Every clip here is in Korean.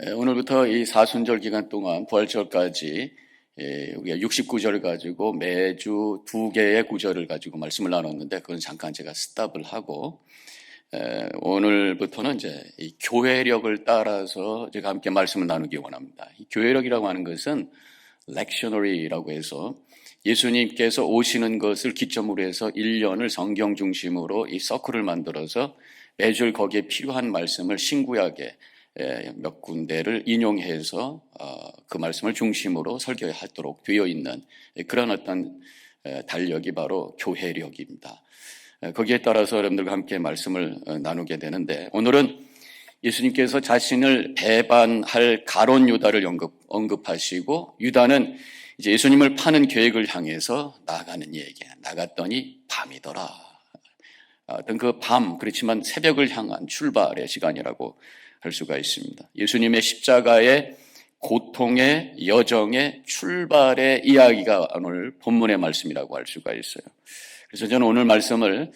오늘부터 이 사순절 기간 동안 부활절까지 우리가 69절을 가지고 매주 2개의 구절을 가지고 말씀을 나눴는데 그건 잠깐 제가 스탑을 하고 오늘부터는 이제 이 교회력을 따라서 제가 함께 말씀을 나누기 원합니다. 이 교회력이라고 하는 것은 lectionary라고 해서 예수님께서 오시는 것을 기점으로 해서 1년을 성경 중심으로 이 서클을 만들어서 매주 거기에 필요한 말씀을 신구약에 몇 군데를 인용해서 그 말씀을 중심으로 설교하도록 되어 있는 그런 어떤 달력이 바로 교회력입니다. 거기에 따라서 여러분들과 함께 말씀을 나누게 되는데 오늘은 예수님께서 자신을 배반할 가룟 유다를 언급하시고 유다는 이제 예수님을 파는 계획을 향해서 나아가는 얘기. 나갔더니 밤이더라. 어떤 그 밤, 그렇지만 새벽을 향한 출발의 시간이라고 할 수가 있습니다. 예수님의 십자가의 고통의 여정의 출발의 이야기가 오늘 본문의 말씀이라고 할 수가 있어요. 그래서 저는 오늘 말씀을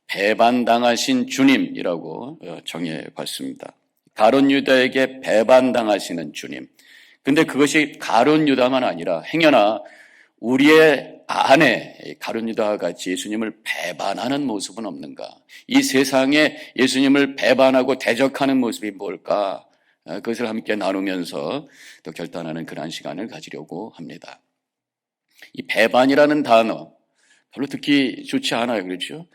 배반당하신 주님이라고 정해봤습니다. 가룟 유다에게 배반당하시는 주님. 근데 그것이 가룟 유다만 아니라 행여나 우리의 안에 가룟 유다와 같이 예수님을 배반하는 모습은 없는가? 이 세상에 예수님을 배반하고 대적하는 모습이 뭘까? 그것을 함께 나누면서 또 결단하는 그러한 시간을 가지려고 합니다. 이 배반이라는 단어 별로 듣기 좋지 않아요. 그렇죠?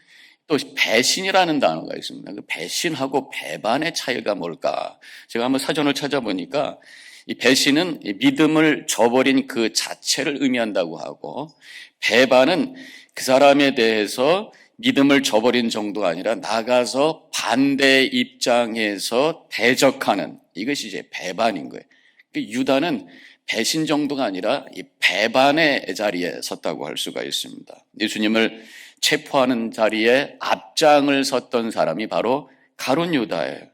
또 배신이라는 단어가 있습니다. 그 배신하고 배반의 차이가 뭘까? 제가 한번 사전을 찾아보니까 이 배신은 믿음을 저버린 그 자체를 의미한다고 하고 배반은 그 사람에 대해서 믿음을 저버린 정도가 아니라 나가서 반대 입장에서 대적하는 이것이 이제 배반인 거예요. 유다는 배신 정도가 아니라 이 배반의 자리에 섰다고 할 수가 있습니다. 예수님을 체포하는 자리에 앞장을 섰던 사람이 바로 가룟 유다예요.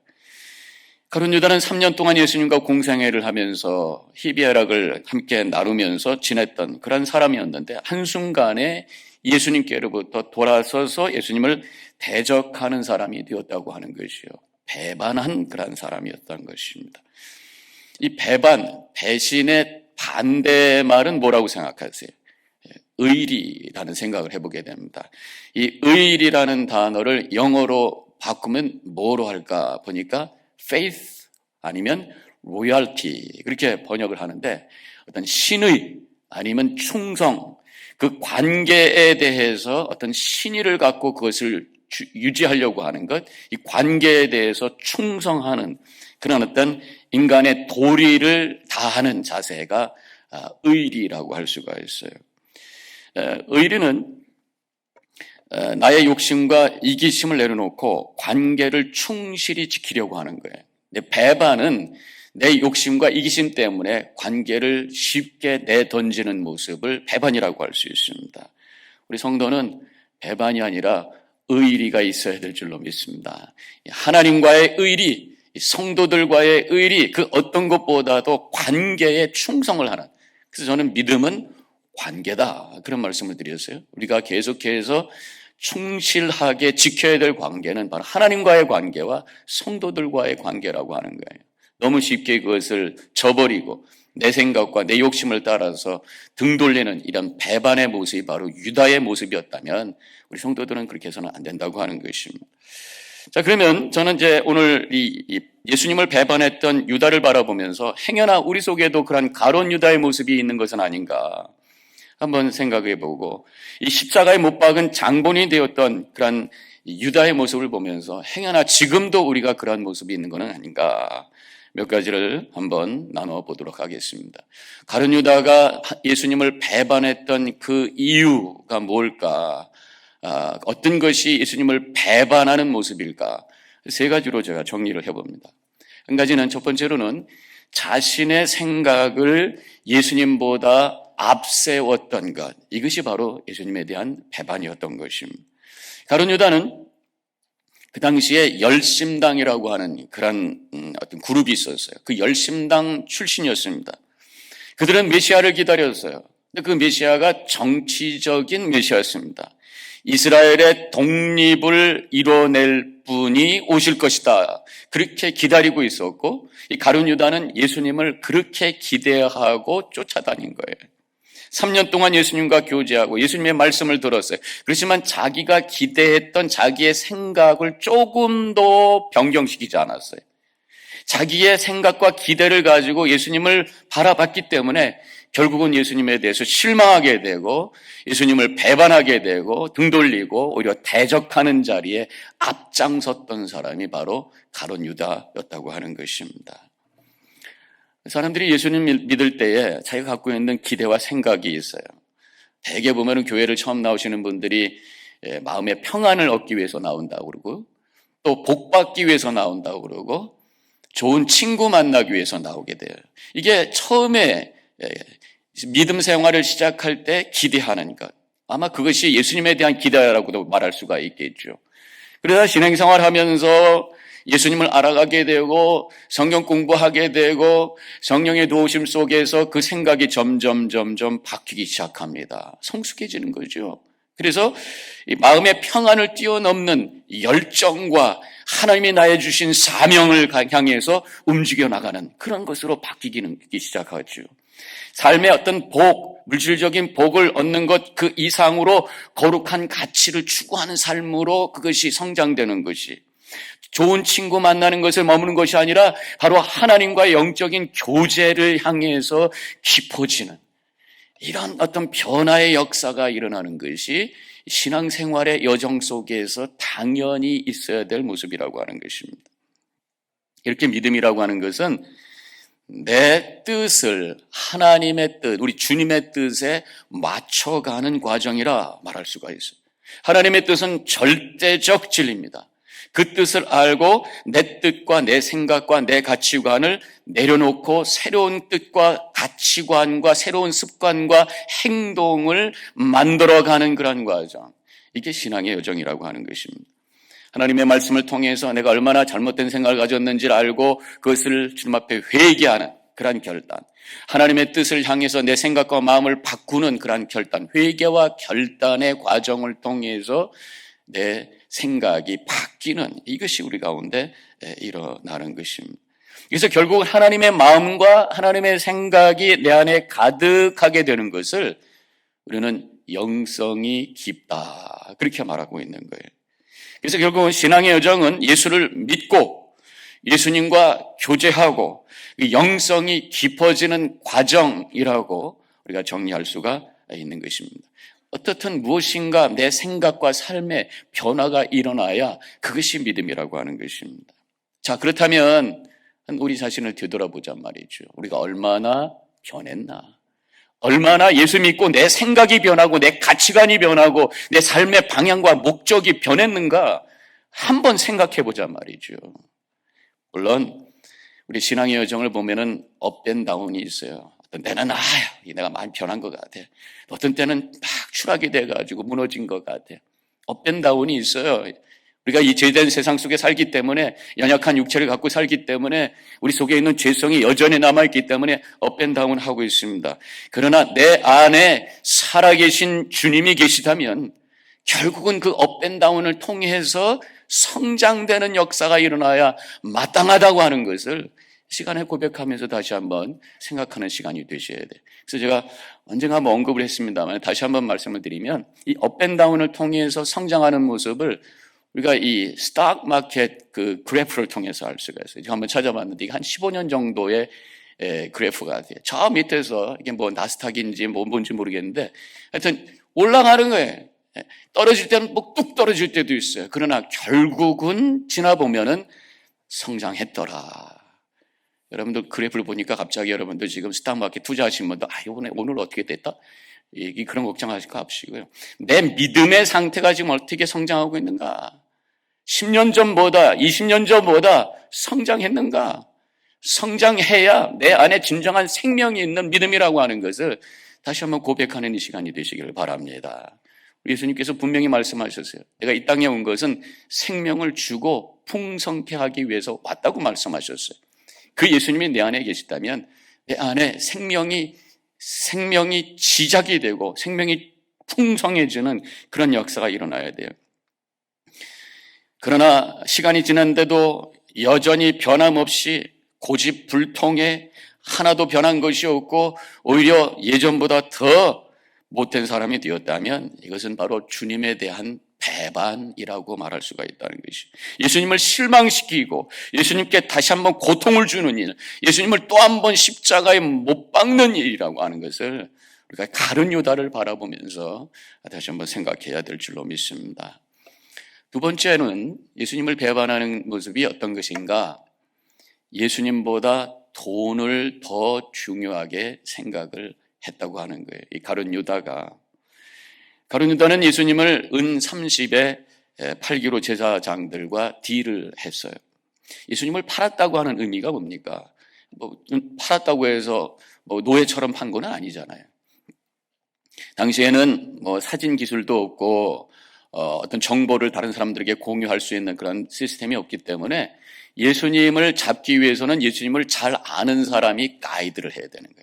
가룟 유다는 3년 동안 예수님과 공생애를 하면서 희비애락을 함께 나누면서 지냈던 그런 사람이었는데 한순간에 예수님께로부터 돌아서서 예수님을 대적하는 사람이 되었다고 하는 것이요. 배반한 그런 사람이었던 것입니다. 이 배신의 반대 말은 뭐라고 생각하세요? 의리라는 생각을 해보게 됩니다. 이 의리라는 단어를 영어로 바꾸면 뭐로 할까 보니까 faith 아니면 loyalty 그렇게 번역을 하는데 어떤 신의 아니면 충성 그 관계에 대해서 어떤 신의를 갖고 그것을 유지하려고 하는 것, 이 관계에 대해서 충성하는 그런 어떤 인간의 도리를 다하는 자세가 의리라고 할 수가 있어요. 의리는 나의 욕심과 이기심을 내려놓고 관계를 충실히 지키려고 하는 거예요. 근데 배반은 내 욕심과 이기심 때문에 관계를 쉽게 내던지는 모습을 배반이라고 할 수 있습니다. 우리 성도는 배반이 아니라 의리가 있어야 될 줄로 믿습니다. 하나님과의 의리, 성도들과의 의리, 그 어떤 것보다도 관계에 충성을 하는. 그래서 저는 믿음은 관계다. 그런 말씀을 드렸어요. 우리가 계속해서 충실하게 지켜야 될 관계는 바로 하나님과의 관계와 성도들과의 관계라고 하는 거예요. 너무 쉽게 그것을 저버리고 내 생각과 내 욕심을 따라서 등 돌리는 이런 배반의 모습이 바로 유다의 모습이었다면 우리 성도들은 그렇게 해서는 안 된다고 하는 것입니다. 자, 그러면 저는 이제 오늘 이 예수님을 배반했던 유다를 바라보면서 행여나 우리 속에도 그런 가룟 유다의 모습이 있는 것은 아닌가 한번 생각해 보고 이 십자가에 못 박은 장본이 되었던 그런 유다의 모습을 보면서 행여나 지금도 우리가 그런 모습이 있는 것은 아닌가 몇 가지를 한번 나눠보도록 하겠습니다. 가룟 유다가 예수님을 배반했던 그 이유가 뭘까? 어떤 것이 예수님을 배반하는 모습일까? 세 가지로 제가 정리를 해봅니다. 한 가지는 첫 번째로는 자신의 생각을 예수님보다 앞세웠던 것. 이것이 바로 예수님에 대한 배반이었던 것입니다. 가룟 유다는 그 당시에 열심당이라고 하는 그런 어떤 그룹이 있었어요. 그 열심당 출신이었습니다. 그들은 메시아를 기다렸어요. 근데 그 메시아가 정치적인 메시아였습니다. 이스라엘의 독립을 이뤄낼 분이 오실 것이다. 그렇게 기다리고 있었고, 이 가룟 유다는 예수님을 그렇게 기대하고 쫓아다닌 거예요. 3년 동안 예수님과 교제하고 예수님의 말씀을 들었어요. 그렇지만 자기가 기대했던 자기의 생각을 조금도 변경시키지 않았어요. 자기의 생각과 기대를 가지고 예수님을 바라봤기 때문에 결국은 예수님에 대해서 실망하게 되고 예수님을 배반하게 되고 등 돌리고 오히려 대적하는 자리에 앞장섰던 사람이 바로 가룟 유다였다고 하는 것입니다. 사람들이 예수님 믿을 때에 자기가 갖고 있는 기대와 생각이 있어요. 대개 보면은 교회를 처음 나오시는 분들이 마음의 평안을 얻기 위해서 나온다고 그러고 또 복 받기 위해서 나온다고 그러고 좋은 친구 만나기 위해서 나오게 돼요. 이게 처음에 믿음 생활을 시작할 때 기대하는 것. 아마 그것이 예수님에 대한 기대라고도 말할 수가 있겠죠. 그러다 신앙생활 하면서 예수님을 알아가게 되고 성경 공부하게 되고 성령의 도우심 속에서 그 생각이 점점 바뀌기 시작합니다. 성숙해지는 거죠. 그래서 이 마음의 평안을 뛰어넘는 열정과 하나님이 나에 주신 사명을 향해서 움직여 나가는 그런 것으로 바뀌기 시작하죠. 삶의 어떤 복, 물질적인 복을 얻는 것 그 이상으로 거룩한 가치를 추구하는 삶으로 그것이 성장되는 것이 좋은 친구 만나는 것을 머무는 것이 아니라 바로 하나님과의 영적인 교제를 향해서 깊어지는 이런 어떤 변화의 역사가 일어나는 것이 신앙생활의 여정 속에서 당연히 있어야 될 모습이라고 하는 것입니다. 이렇게 믿음이라고 하는 것은 내 뜻을 하나님의 뜻, 우리 주님의 뜻에 맞춰가는 과정이라 말할 수가 있어요. 하나님의 뜻은 절대적 진리입니다. 그 뜻을 알고 내 뜻과 내 생각과 내 가치관을 내려놓고 새로운 뜻과 가치관과 새로운 습관과 행동을 만들어가는 그런 과정. 이게 신앙의 여정이라고 하는 것입니다. 하나님의 말씀을 통해서 내가 얼마나 잘못된 생각을 가졌는지를 알고 그것을 주님 앞에 회개하는 그러한 결단. 하나님의 뜻을 향해서 내 생각과 마음을 바꾸는 그러한 결단. 회개와 결단의 과정을 통해서 내 생각이 바뀌는 이것이 우리 가운데 일어나는 것입니다. 그래서 결국 하나님의 마음과 하나님의 생각이 내 안에 가득하게 되는 것을 우리는 영성이 깊다 그렇게 말하고 있는 거예요. 그래서 결국은 신앙의 여정은 예수를 믿고 예수님과 교제하고 영성이 깊어지는 과정이라고 우리가 정리할 수가 있는 것입니다. 어떻든 무엇인가 내 생각과 삶의 변화가 일어나야 그것이 믿음이라고 하는 것입니다. 자, 그렇다면 우리 자신을 되돌아보자 말이죠. 우리가 얼마나 변했나? 얼마나 예수 믿고 내 생각이 변하고 내 가치관이 변하고 내 삶의 방향과 목적이 변했는가? 한번 생각해 보자 말이죠. 물론 우리 신앙의 여정을 보면은 업앤 다운이 있어요. 어떤 때는 내가 많이 변한 것 같아. 어떤 때는 막 추락이 돼가지고 무너진 것 같아. 업앤 다운이 있어요. 우리가 이 죄된 세상 속에 살기 때문에 연약한 육체를 갖고 살기 때문에 우리 속에 있는 죄성이 여전히 남아있기 때문에 업앤 다운 하고 있습니다. 그러나 내 안에 살아계신 주님이 계시다면 결국은 그 업앤 다운을 통해서 성장되는 역사가 일어나야 마땅하다고 하는 것을 시간에 고백하면서 다시 한번 생각하는 시간이 되셔야 돼요. 그래서 제가 언젠가 한번 언급을 했습니다만 다시 한번 말씀을 드리면 이 업앤다운을 통해서 성장하는 모습을 우리가 이 스탁 마켓 그 그래프를 통해서 알 수가 있어요. 제가 한번 찾아봤는데 이게 한 15년 정도의 그래프가 돼요. 저 밑에서 이게 뭐 나스닥인지 뭐 뭔지 모르겠는데 하여튼 올라가는 거예요. 떨어질 때는 뭐 뚝 떨어질 때도 있어요. 그러나 결국은 지나보면은 성장했더라. 여러분들 그래프를 보니까 갑자기 여러분들 지금 스탁마켓 투자하신 분들 이번에 오늘 어떻게 됐다? 그런 걱정하실 거 없이고요. 내 믿음의 상태가 지금 어떻게 성장하고 있는가? 10년 전보다 20년 전보다 성장했는가? 성장해야 내 안에 진정한 생명이 있는 믿음이라고 하는 것을 다시 한번 고백하는 이 시간이 되시기를 바랍니다. 예수님께서 분명히 말씀하셨어요. 내가 이 땅에 온 것은 생명을 주고 풍성케 하기 위해서 왔다고 말씀하셨어요. 그 예수님이 내 안에 계시다면 내 안에 생명이 시작이 되고 생명이 풍성해지는 그런 역사가 일어나야 돼요. 그러나 시간이 지났는데도 여전히 변함없이 고집불통에 하나도 변한 것이 없고 오히려 예전보다 더 못된 사람이 되었다면 이것은 바로 주님에 대한 배반이라고 말할 수가 있다는 것이. 예수님을 실망시키고 예수님께 다시 한번 고통을 주는 일, 예수님을 또 한 번 십자가에 못 박는 일이라고 하는 것을 우리가 가룟 유다를 바라보면서 다시 한번 생각해야 될 줄로 믿습니다. 두 번째는 예수님을 배반하는 모습이 어떤 것인가? 예수님보다 돈을 더 중요하게 생각을 했다고 하는 거예요. 이 가룟 유다는 예수님을 은 30에 팔기로 제사장들과 딜을 했어요. 예수님을 팔았다고 하는 의미가 뭡니까? 팔았다고 해서 노예처럼 판 건 아니잖아요. 당시에는 사진 기술도 없고 어떤 정보를 다른 사람들에게 공유할 수 있는 그런 시스템이 없기 때문에 예수님을 잡기 위해서는 예수님을 잘 아는 사람이 가이드를 해야 되는 거예요.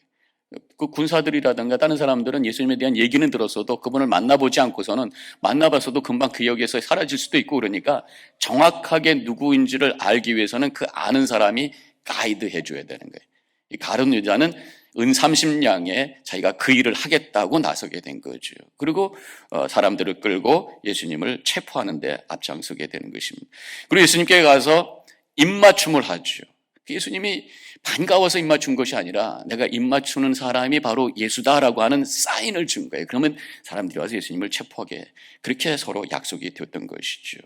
그 군사들이라든가 다른 사람들은 예수님에 대한 얘기는 들었어도 그분을 만나보지 않고서는 만나봤어도 금방 기억에서 사라질 수도 있고 그러니까 정확하게 누구인지를 알기 위해서는 그 아는 사람이 가이드 해줘야 되는 거예요. 이 가룟 유다는 은 30냥에 자기가 그 일을 하겠다고 나서게 된 거죠. 그리고 사람들을 끌고 예수님을 체포하는 데 앞장서게 되는 것입니다. 그리고 예수님께 가서 입맞춤을 하죠. 예수님이 반가워서 입맞춘 것이 아니라 내가 입맞추는 사람이 바로 예수다라고 하는 사인을 준 거예요. 그러면 사람들이 와서 예수님을 체포하게, 그렇게 서로 약속이 되었던 것이죠.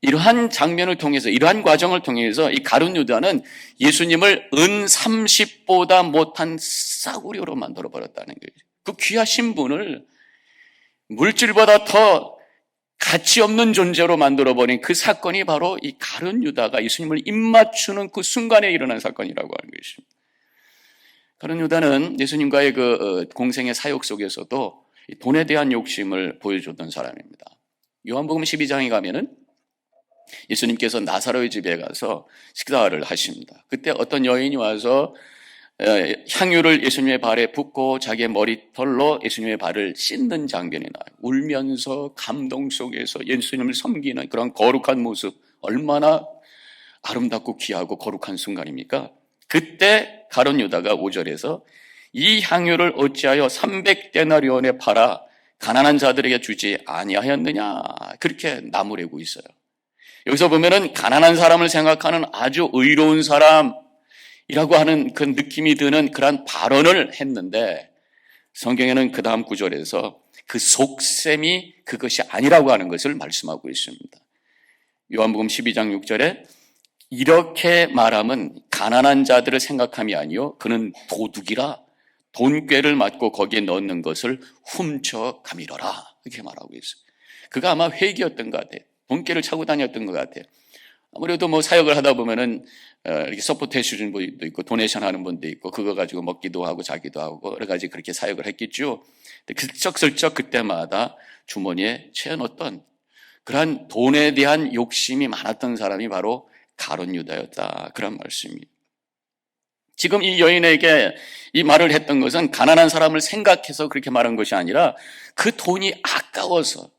이러한 장면을 통해서, 이러한 과정을 통해서 이 가룟 유다는 예수님을 은 30보다 못한 싸구려로 만들어버렸다는 거예요. 그 귀하신 분을 물질보다 더 가치 없는 존재로 만들어버린 그 사건이 바로 이 가룟 유다가 예수님을 입맞추는 그 순간에 일어난 사건이라고 하는 것입니다. 가룟 유다는 예수님과의 그 공생의 사역 속에서도 돈에 대한 욕심을 보여줬던 사람입니다. 요한복음 12장에 가면은 예수님께서 나사로의 집에 가서 식사를 하십니다. 그때 어떤 여인이 와서 향유를 예수님의 발에 붓고 자기의 머리털로 예수님의 발을 씻는 장면이 나요. 울면서 감동 속에서 예수님을 섬기는 그런 거룩한 모습, 얼마나 아름답고 귀하고 거룩한 순간입니까? 그때 가룟 유다가 5절에서 이 향유를 어찌하여 300데나리온에 팔아 가난한 자들에게 주지 아니하였느냐, 그렇게 나무래고 있어요. 여기서 보면은 가난한 사람을 생각하는 아주 의로운 사람이라고 하는 그 느낌이 드는 그런 발언을 했는데, 성경에는 그 다음 구절에서 그 속셈이 그것이 아니라고 하는 것을 말씀하고 있습니다. 요한복음 12장 6절에 이렇게 말하면 가난한 자들을 생각함이 아니요 그는 도둑이라 돈꾀를 맞고 거기에 넣는 것을 훔쳐가미러라, 이렇게 말하고 있어요. 그가 아마 회기였던 것 같아요. 돈깨를 차고 다녔던 것 같아요. 아무래도 사역을 하다 보면은 이렇게 서포트 해주는 분도 있고 도네이션 하는 분도 있고 그거 가지고 먹기도 하고 자기도 하고 여러 가지 그렇게 사역을 했겠죠. 슬쩍슬쩍 그때마다 주머니에 채워넣었던 그러한 돈에 대한 욕심이 많았던 사람이 바로 가룟 유다였다, 그런 말씀입니다. 지금 이 여인에게 이 말을 했던 것은 가난한 사람을 생각해서 그렇게 말한 것이 아니라 그 돈이 아까워서,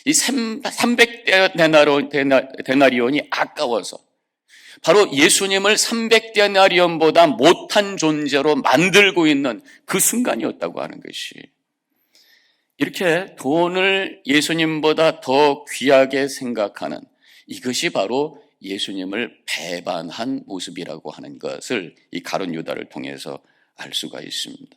이 300데나리온이 아까워서 바로 예수님을 300데나리온보다 못한 존재로 만들고 있는 그 순간이었다고 하는 것이, 이렇게 돈을 예수님보다 더 귀하게 생각하는 이것이 바로 예수님을 배반한 모습이라고 하는 것을 이 가룟 유다를 통해서 알 수가 있습니다.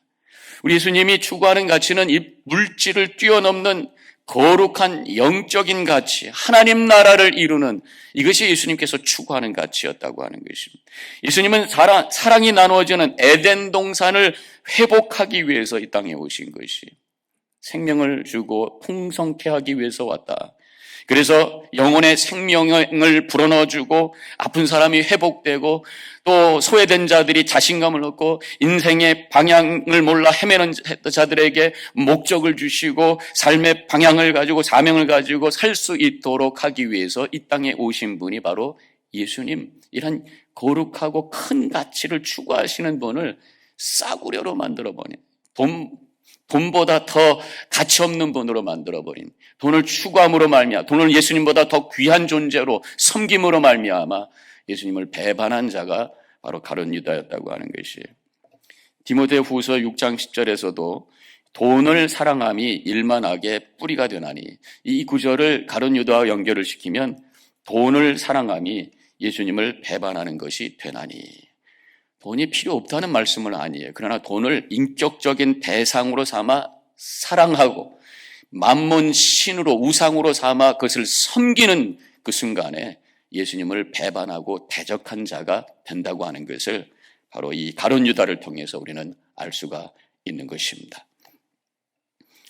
우리 예수님이 추구하는 가치는 이 물질을 뛰어넘는 거룩한 영적인 가치, 하나님 나라를 이루는, 이것이 예수님께서 추구하는 가치였다고 하는 것입니다. 예수님은 사랑이 나누어지는 에덴 동산을 회복하기 위해서 이 땅에 오신 것이, 생명을 주고 풍성케 하기 위해서 왔다. 그래서 영혼의 생명을 불어넣어주고 아픈 사람이 회복되고 또 소외된 자들이 자신감을 얻고 인생의 방향을 몰라 헤매는 자들에게 목적을 주시고 삶의 방향을 가지고 사명을 가지고 살 수 있도록 하기 위해서 이 땅에 오신 분이 바로 예수님, 이런 거룩하고 큰 가치를 추구하시는 분을 싸구려로 만들어버린, 돈보다 더 가치 없는 분으로 만들어버린, 돈을 추구함으로 말미암아, 돈을 예수님보다 더 귀한 존재로 섬김으로 말미암아 예수님을 배반한 자가 바로 가룟 유다였다고 하는 것이에요. 디모데후서 6장 10절에서도 돈을 사랑함이 일만 악의 뿌리가 되나니, 이 구절을 가룟 유다와 연결을 시키면 돈을 사랑함이 예수님을 배반하는 것이 되나니, 돈이 필요 없다는 말씀은 아니에요. 그러나 돈을 인격적인 대상으로 삼아 사랑하고 만몬 신으로 우상으로 삼아 그것을 섬기는 그 순간에 예수님을 배반하고 대적한 자가 된다고 하는 것을 바로 이 가룟 유다를 통해서 우리는 알 수가 있는 것입니다.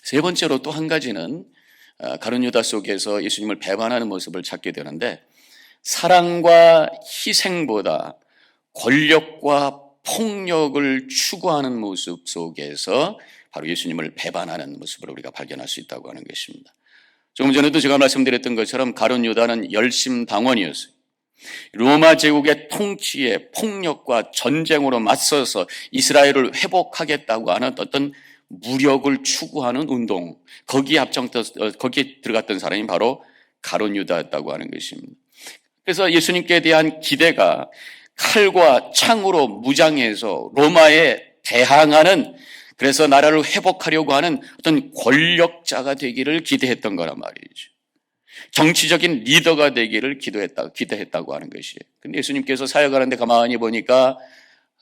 세 번째로 또 한 가지는 가룟 유다 속에서 예수님을 배반하는 모습을 찾게 되는데, 사랑과 희생보다 권력과 폭력을 추구하는 모습 속에서 바로 예수님을 배반하는 모습을 우리가 발견할 수 있다고 하는 것입니다. 조금 전에도 제가 말씀드렸던 것처럼 가룟 유다는 열심당원이었어요. 로마 제국의 통치에 폭력과 전쟁으로 맞서서 이스라엘을 회복하겠다고 하는 어떤 무력을 추구하는 운동, 거기에 들어갔던 사람이 바로 가룟 유다였다고 하는 것입니다. 그래서 예수님께 대한 기대가 칼과 창으로 무장해서 로마에 대항하는, 그래서 나라를 회복하려고 하는 어떤 권력자가 되기를 기대했던 거란 말이죠. 정치적인 리더가 되기를 기대했다고 하는 것이에요. 근데 예수님께서 사역하는데 가만히 보니까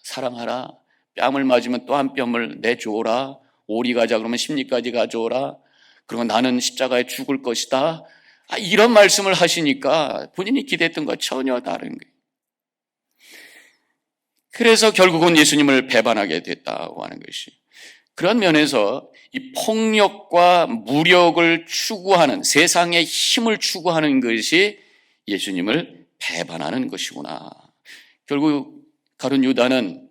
사랑하라, 뺨을 맞으면 또 한 뺨을 내주오라, 오리 가자 그러면 십리까지 가져오라, 그리고 나는 십자가에 죽을 것이다, 이런 말씀을 하시니까 본인이 기대했던 것과 전혀 다른 거예요. 그래서 결국은 예수님을 배반하게 됐다고 하는 것이, 그런 면에서 이 폭력과 무력을 추구하는, 세상의 힘을 추구하는 것이 예수님을 배반하는 것이구나. 결국 가룟 유다는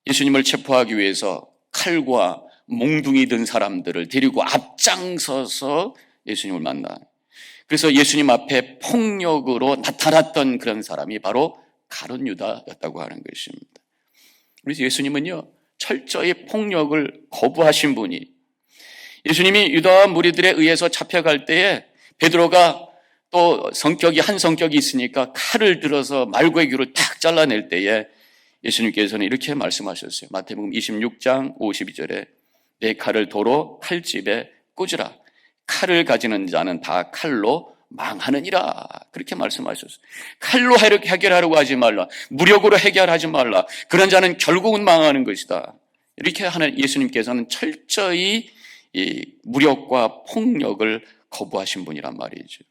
예수님을 체포하기 위해서 칼과 몽둥이 든 사람들을 데리고 앞장서서 예수님을 만나, 그래서 예수님 앞에 폭력으로 나타났던 그런 사람이 바로 가룟 유다였다고 하는 것입니다. 그래서 예수님은요, 철저히 폭력을 거부하신 분이, 예수님이 유다와 무리들에 의해서 잡혀갈 때에 베드로가 또 한 성격이 있으니까 칼을 들어서 말고의 귀를 탁 잘라낼 때에 예수님께서는 이렇게 말씀하셨어요. 마태복음 26장 52절에 내 칼을 도로 칼집에 꽂으라. 칼을 가지는 자는 다 칼로 망하느니라. 그렇게 말씀하셨어요. 칼로 해결하려고 하지 말라. 무력으로 해결하지 말라. 그런 자는 결국은 망하는 것이다. 이렇게 하는 예수님께서는 철저히 이 무력과 폭력을 거부하신 분이란 말이죠.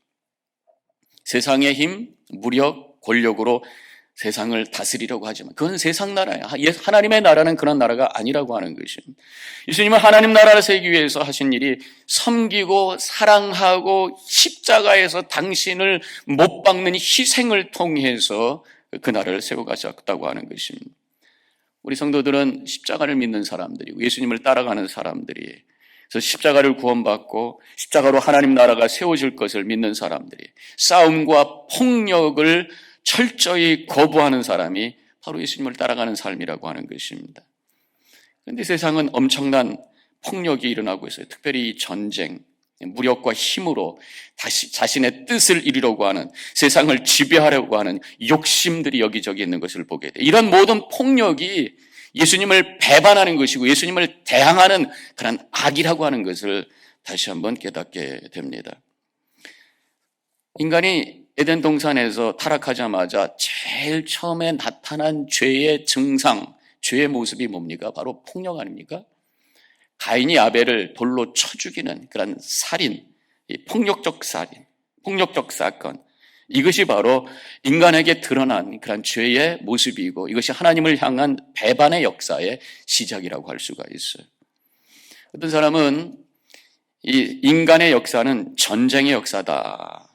세상의 힘, 무력, 권력으로 세상을 다스리려고 하지만 그건 세상 나라예요. 하나님의 나라는 그런 나라가 아니라고 하는 것입니다. 예수님은 하나님 나라를 세우기 위해서 하신 일이 섬기고 사랑하고 십자가에서 당신을 못 박는 희생을 통해서 그 나라를 세워가셨다고 하는 것입니다. 우리 성도들은 십자가를 믿는 사람들이고 예수님을 따라가는 사람들이, 그래서 십자가를 구원받고 십자가로 하나님 나라가 세워질 것을 믿는 사람들이, 싸움과 폭력을 철저히 거부하는 사람이 바로 예수님을 따라가는 삶이라고 하는 것입니다. 그런데 세상은 엄청난 폭력이 일어나고 있어요. 특별히 전쟁, 무력과 힘으로 다시 자신의 뜻을 이루려고 하는, 세상을 지배하려고 하는 욕심들이 여기저기 있는 것을 보게 돼요. 이런 모든 폭력이 예수님을 배반하는 것이고 예수님을 대항하는 그런 악이라고 하는 것을 다시 한번 깨닫게 됩니다. 인간이 에덴 동산에서 타락하자마자 제일 처음에 나타난 죄의 증상, 죄의 모습이 뭡니까? 바로 폭력 아닙니까? 가인이 아벨을 돌로 쳐 죽이는 그런 살인, 폭력적 살인, 폭력적 사건, 이것이 바로 인간에게 드러난 그런 죄의 모습이고 이것이 하나님을 향한 배반의 역사의 시작이라고 할 수가 있어요. 어떤 사람은 이 인간의 역사는 전쟁의 역사다,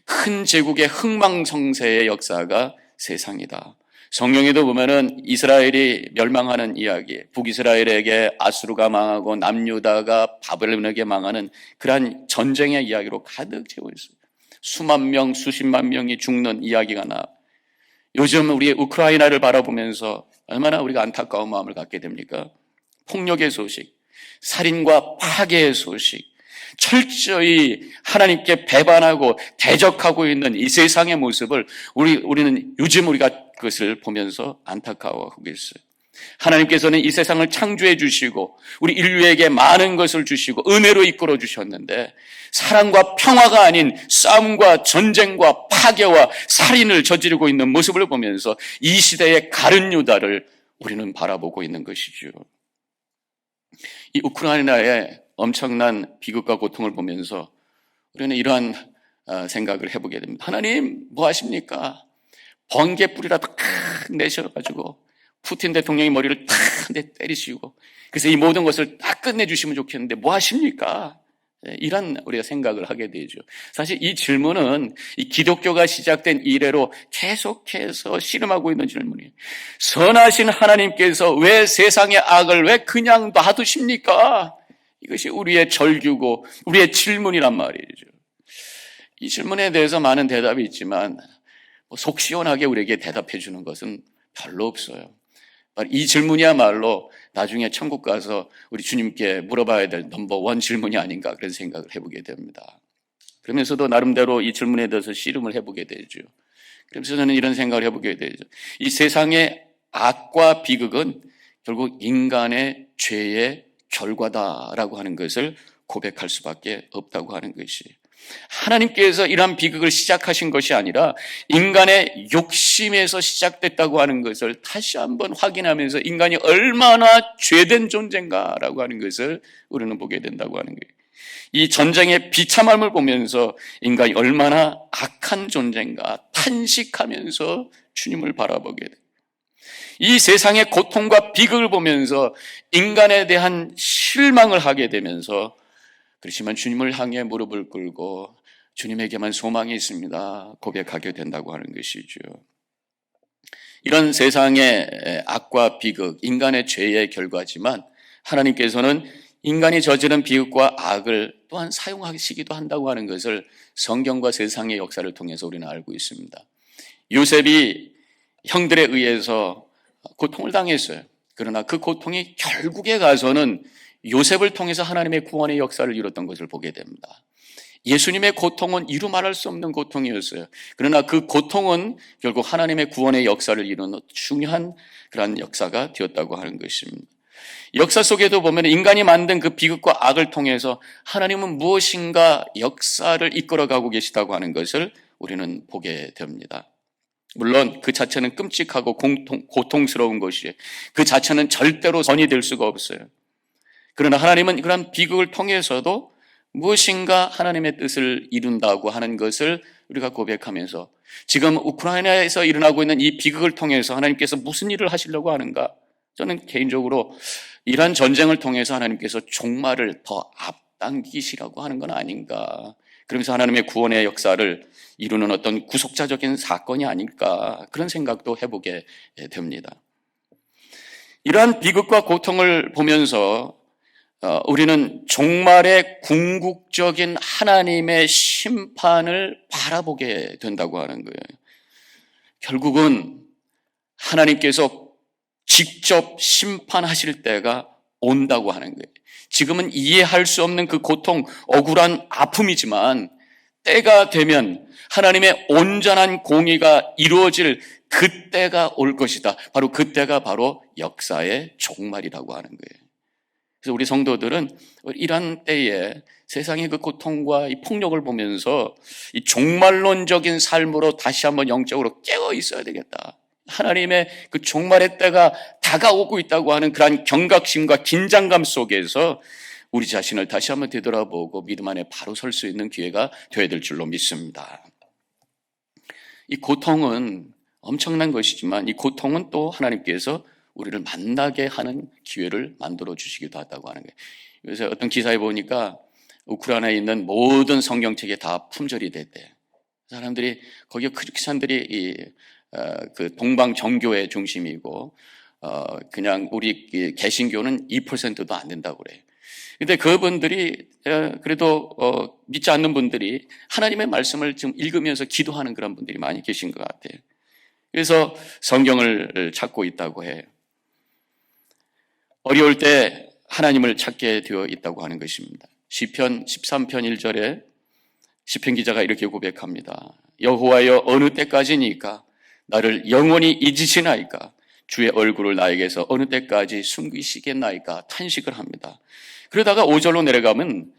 큰 제국의 흥망성쇠의 역사가 세상이다. 성경에도 보면은 이스라엘이 멸망하는 이야기, 북이스라엘에게 아수르가 망하고 남유다가 바벨론에게 망하는 그러한 전쟁의 이야기로 가득 채워 있어요. 수만 명, 수십만 명이 죽는 이야기가 나. 요즘 우리 우크라이나를 바라보면서 얼마나 우리가 안타까운 마음을 갖게 됩니까? 폭력의 소식, 살인과 파괴의 소식, 철저히 하나님께 배반하고 대적하고 있는 이 세상의 모습을 우리는 요즘 우리가 그것을 보면서 안타까워하고 있어요. 하나님께서는 이 세상을 창조해 주시고 우리 인류에게 많은 것을 주시고 은혜로 이끌어 주셨는데 사랑과 평화가 아닌 싸움과 전쟁과 파괴와 살인을 저지르고 있는 모습을 보면서 이 시대의 가룟 유다를 우리는 바라보고 있는 것이죠. 이 우크라이나의 엄청난 비극과 고통을 보면서 우리는 이러한 생각을 해보게 됩니다. 하나님 뭐 하십니까? 번개 뿌리라도 탁 내셔가지고 푸틴 대통령의 머리를 탁 때리시고 그래서 이 모든 것을 딱 끝내주시면 좋겠는데 뭐 하십니까? 이런 우리가 생각을 하게 되죠. 사실 이 질문은 이 기독교가 시작된 이래로 계속해서 씨름하고 있는 질문이에요. 선하신 하나님께서 왜 세상의 악을 왜 그냥 놔두십니까? 이것이 우리의 절규고 우리의 질문이란 말이죠. 이 질문에 대해서 많은 대답이 있지만 속 시원하게 우리에게 대답해 주는 것은 별로 없어요. 이 질문이야말로 나중에 천국 가서 우리 주님께 물어봐야 될 넘버원 질문이 아닌가 그런 생각을 해보게 됩니다. 그러면서도 나름대로 이 질문에 대해서 씨름을 해보게 되죠. 그래서 저는 이런 생각을 해보게 되죠. 이 세상의 악과 비극은 결국 인간의 죄의 결과다라고 하는 것을 고백할 수밖에 없다고 하는 것이 하나님께서 이러한 비극을 시작하신 것이 아니라 인간의 욕심에서 시작됐다고 하는 것을 다시 한번 확인하면서 인간이 얼마나 죄된 존재인가라고 하는 것을 우리는 보게 된다고 하는 거예요. 이 전쟁의 비참함을 보면서 인간이 얼마나 악한 존재인가 탄식하면서 주님을 바라보게 돼요. 이 세상의 고통과 비극을 보면서 인간에 대한 실망을 하게 되면서 그렇지만 주님을 향해 무릎을 꿇고 주님에게만 소망이 있습니다 고백하게 된다고 하는 것이죠. 이런 세상의 악과 비극, 인간의 죄의 결과지만 하나님께서는 인간이 저지른 비극과 악을 또한 사용하시기도 한다고 하는 것을 성경과 세상의 역사를 통해서 우리는 알고 있습니다. 요셉이 형들에 의해서 고통을 당했어요. 그러나 그 고통이 결국에 가서는 요셉을 통해서 하나님의 구원의 역사를 이뤘던 것을 보게 됩니다. 예수님의 고통은 이루 말할 수 없는 고통이었어요. 그러나 그 고통은 결국 하나님의 구원의 역사를 이루는 중요한 그런 역사가 되었다고 하는 것입니다. 역사 속에도 보면 인간이 만든 그 비극과 악을 통해서 하나님은 무엇인가 역사를 이끌어가고 계시다고 하는 것을 우리는 보게 됩니다. 물론 그 자체는 끔찍하고 고통스러운 것이에요. 그 자체는 절대로 선이 될 수가 없어요. 그러나 하나님은 그런 비극을 통해서도 무엇인가 하나님의 뜻을 이룬다고 하는 것을 우리가 고백하면서 지금 우크라이나에서 일어나고 있는 이 비극을 통해서 하나님께서 무슨 일을 하시려고 하는가? 저는 개인적으로 이러한 전쟁을 통해서 하나님께서 종말을 더 앞당기시라고 하는 건 아닌가? 그러면서 하나님의 구원의 역사를 이루는 어떤 구속자적인 사건이 아닐까? 그런 생각도 해보게 됩니다. 이러한 비극과 고통을 보면서 우리는 종말의 궁극적인 하나님의 심판을 바라보게 된다고 하는 거예요. 결국은 하나님께서 직접 심판하실 때가 온다고 하는 거예요. 지금은 이해할 수 없는 그 고통, 억울한 아픔이지만 때가 되면 하나님의 온전한 공의가 이루어질 그때가 올 것이다. 바로 그때가 바로 역사의 종말이라고 하는 거예요. 그래서 우리 성도들은 이런 때에 세상의 그 고통과 이 폭력을 보면서 이 종말론적인 삶으로 다시 한번 영적으로 깨어 있어야 되겠다. 하나님의 그 종말의 때가 다가오고 있다고 하는 그러한 경각심과 긴장감 속에서 우리 자신을 다시 한번 되돌아보고 믿음 안에 바로 설 수 있는 기회가 되어야 될 줄로 믿습니다. 이 고통은 엄청난 것이지만 이 고통은 또 하나님께서 우리를 만나게 하는 기회를 만들어 주시기도 하다고 하는 거예요. 그래서 어떤 기사에 보니까 우크라이나에 있는 모든 성경책에 다 품절이 됐대요. 사람들이 거기 크리스찬들이 그 동방 정교의 중심이고 그냥 우리 개신교는 2%도 안 된다고 그래요. 근데 그분들이 그래도 믿지 않는 분들이 하나님의 말씀을 지금 읽으면서 기도하는 그런 분들이 많이 계신 것 같아요. 그래서 성경을 찾고 있다고 해요. 어려울 때 하나님을 찾게 되어 있다고 하는 것입니다. 시편 13편 1절에 시편 기자가 이렇게 고백합니다. 여호와여 어느 때까지니까 나를 영원히 잊으시나이까 주의 얼굴을 나에게서 어느 때까지 숨기시겠나이까 탄식을 합니다. 그러다가 5절로 내려가면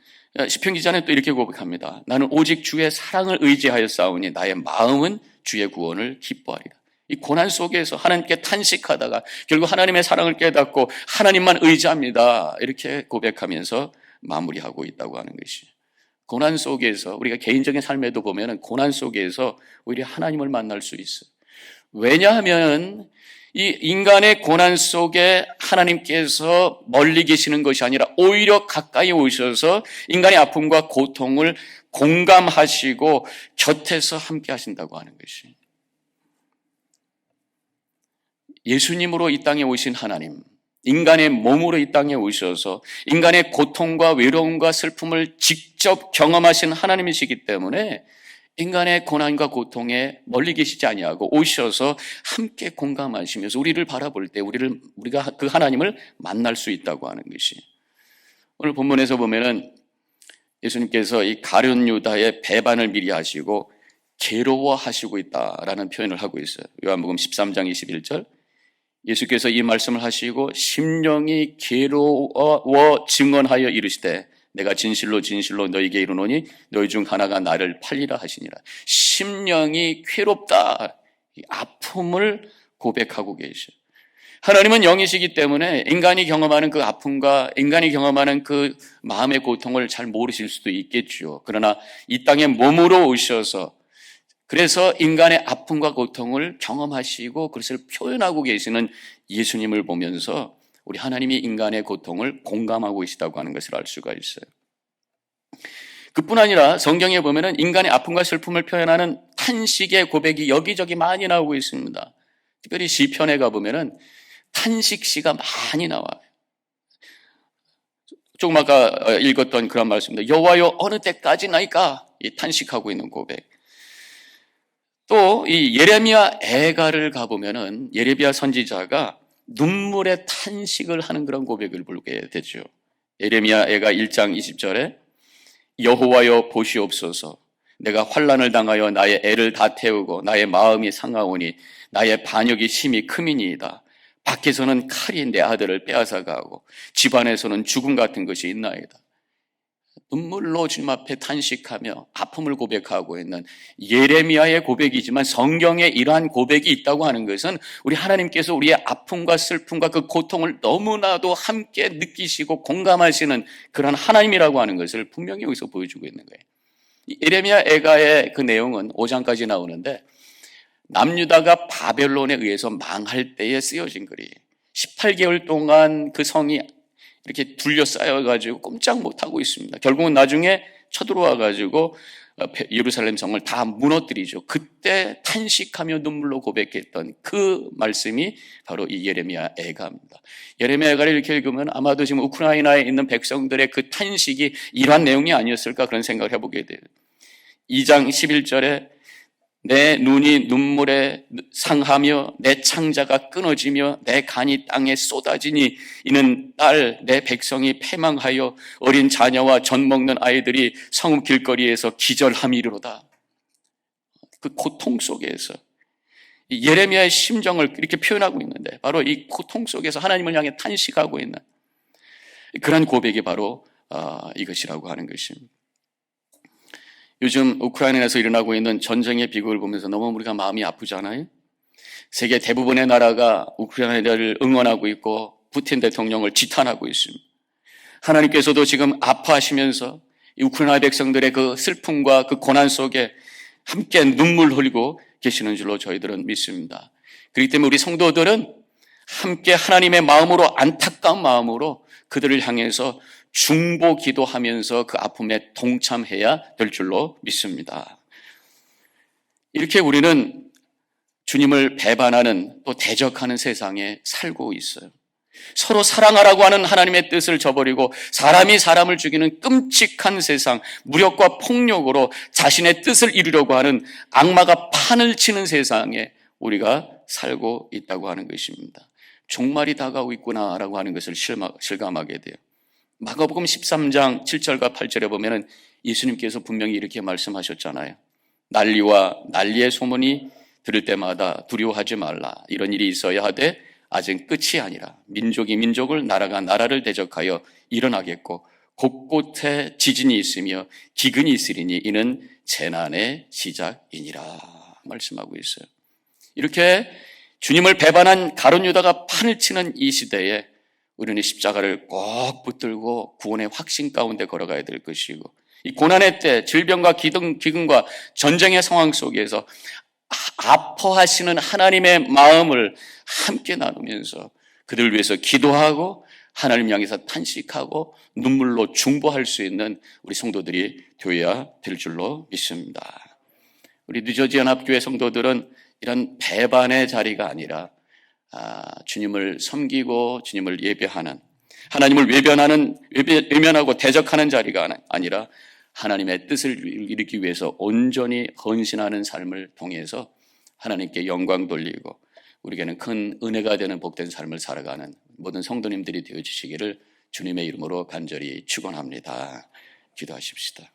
시편 기자는 또 이렇게 고백합니다. 나는 오직 주의 사랑을 의지하여 싸우니 나의 마음은 주의 구원을 기뻐하리라. 이 고난 속에서 하나님께 탄식하다가 결국 하나님의 사랑을 깨닫고 하나님만 의지합니다. 이렇게 고백하면서 마무리하고 있다고 하는 것이. 고난 속에서 우리가 개인적인 삶에도 보면 고난 속에서 오히려 하나님을 만날 수 있어요. 왜냐하면 이 인간의 고난 속에 하나님께서 멀리 계시는 것이 아니라 오히려 가까이 오셔서 인간의 아픔과 고통을 공감하시고 곁에서 함께 하신다고 하는 것이. 예수님으로 이 땅에 오신 하나님, 인간의 몸으로 이 땅에 오셔서 인간의 고통과 외로움과 슬픔을 직접 경험하신 하나님이시기 때문에 인간의 고난과 고통에 멀리 계시지 아니하고 오셔서 함께 공감하시면서 우리를 바라볼 때 우리가 그 하나님을 만날 수 있다고 하는 것이. 오늘 본문에서 보면은 예수님께서 이 가룟 유다의 배반을 미리 하시고 괴로워하시고 있다라는 표현을 하고 있어요. 요한복음 13장 21절. 예수께서 이 말씀을 하시고 심령이 괴로워 증언하여 이르시되 내가 진실로 진실로 너희에게 이르노니 너희 중 하나가 나를 팔리라 하시니라. 심령이 괴롭다. 아픔을 고백하고 계셔요. 하나님은 영이시기 때문에 인간이 경험하는 그 아픔과 인간이 경험하는 그 마음의 고통을 잘 모르실 수도 있겠죠. 그러나 이 땅에 몸으로 오셔서 그래서 인간의 아픔과 고통을 경험하시고 그것을 표현하고 계시는 예수님을 보면서 우리 하나님이 인간의 고통을 공감하고 계시다고 하는 것을 알 수가 있어요. 그뿐 아니라 성경에 보면은 인간의 아픔과 슬픔을 표현하는 탄식의 고백이 여기저기 많이 나오고 있습니다. 특별히 시편에 가보면은 탄식시가 많이 나와요. 조금 아까 읽었던 그런 말씀입니다. 여호와여 어느 때까지나이까 이 탄식하고 있는 고백. 또 이 예레미야 애가를 가보면은 예레미야 선지자가 눈물의 탄식을 하는 그런 고백을 부르게 되죠. 예레미야 애가 1장 20절에 여호와여 보시옵소서 내가 환난을 당하여 나의 애를 다 태우고 나의 마음이 상하오니 나의 반역이 심히 크미니이다. 밖에서는 칼이 내 아들을 빼앗아가고 집안에서는 죽음 같은 것이 있나이다. 눈물로 주님 앞에 탄식하며 아픔을 고백하고 있는 예레미야의 고백이지만 성경에 이러한 고백이 있다고 하는 것은 우리 하나님께서 우리의 아픔과 슬픔과 그 고통을 너무나도 함께 느끼시고 공감하시는 그런 하나님이라고 하는 것을 분명히 여기서 보여주고 있는 거예요. 예레미야 애가의 그 내용은 5장까지 나오는데 남유다가 바벨론에 의해서 망할 때에 쓰여진 글이에요. 18개월 동안 그 성이 이렇게 둘러싸여가지고 꼼짝 못하고 있습니다. 결국은 나중에 쳐들어와가지고 예루살렘 성을 다 무너뜨리죠. 그때 탄식하며 눈물로 고백했던 그 말씀이 바로 이 예레미야 애가입니다. 예레미야 애가를 이렇게 읽으면 아마도 지금 우크라이나에 있는 백성들의 그 탄식이 이러한 내용이 아니었을까 그런 생각을 해보게 돼요. 2장 11절에 내 눈이 눈물에 상하며 내 창자가 끊어지며 내 간이 땅에 쏟아지니 이는 딸 내 백성이 패망하여 어린 자녀와 젖 먹는 아이들이 성읍 길거리에서 기절함이로다. 그 고통 속에서 예레미야의 심정을 이렇게 표현하고 있는데 바로 이 고통 속에서 하나님을 향해 탄식하고 있는 그런 고백이 바로 이것이라고 하는 것입니다. 요즘 우크라이나에서 일어나고 있는 전쟁의 비극을 보면서 너무 우리가 마음이 아프잖아요. 세계 대부분의 나라가 우크라이나를 응원하고 있고 푸틴 대통령을 지탄하고 있습니다. 하나님께서도 지금 아파하시면서 이 우크라이나 백성들의 그 슬픔과 그 고난 속에 함께 눈물 흘리고 계시는 줄로 저희들은 믿습니다. 그렇기 때문에 우리 성도들은 함께 하나님의 마음으로 안타까운 마음으로 그들을 향해서 중보 기도하면서 그 아픔에 동참해야 될 줄로 믿습니다. 이렇게 우리는 주님을 배반하는 또 대적하는 세상에 살고 있어요. 서로 사랑하라고 하는 하나님의 뜻을 저버리고 사람이 사람을 죽이는 끔찍한 세상, 무력과 폭력으로 자신의 뜻을 이루려고 하는 악마가 판을 치는 세상에 우리가 살고 있다고 하는 것입니다. 종말이 다가오고 있구나라고 하는 것을 실감하게 돼요. 마가복음 13장 7절과 8절에 보면은 예수님께서 분명히 이렇게 말씀하셨잖아요. 난리의 소문이 들을 때마다 두려워하지 말라. 이런 일이 있어야 하되 아직 끝이 아니라 민족이 민족을 나라가 나라를 대적하여 일어나겠고 곳곳에 지진이 있으며 기근이 있으리니 이는 재난의 시작이니라 말씀하고 있어요. 이렇게 주님을 배반한 가룟 유다가 판을 치는 이 시대에 우리는 십자가를 꼭 붙들고 구원의 확신 가운데 걸어가야 될 것이고, 이 고난의 때 질병과 기근과 전쟁의 상황 속에서 아파하시는 하나님의 마음을 함께 나누면서 그들을 위해서 기도하고 하나님 향해서 탄식하고 눈물로 중보할 수 있는 우리 성도들이 되어야 될 줄로 믿습니다. 우리 뉴저지 연합교회 성도들은 이런 배반의 자리가 아니라 주님을 섬기고 주님을 예배하는, 하나님을 외면하고 대적하는 자리가 아니라 하나님의 뜻을 이루기 위해서 온전히 헌신하는 삶을 통해서 하나님께 영광 돌리고 우리에게는 큰 은혜가 되는 복된 삶을 살아가는 모든 성도님들이 되어주시기를 주님의 이름으로 간절히 축원합니다. 기도하십시다.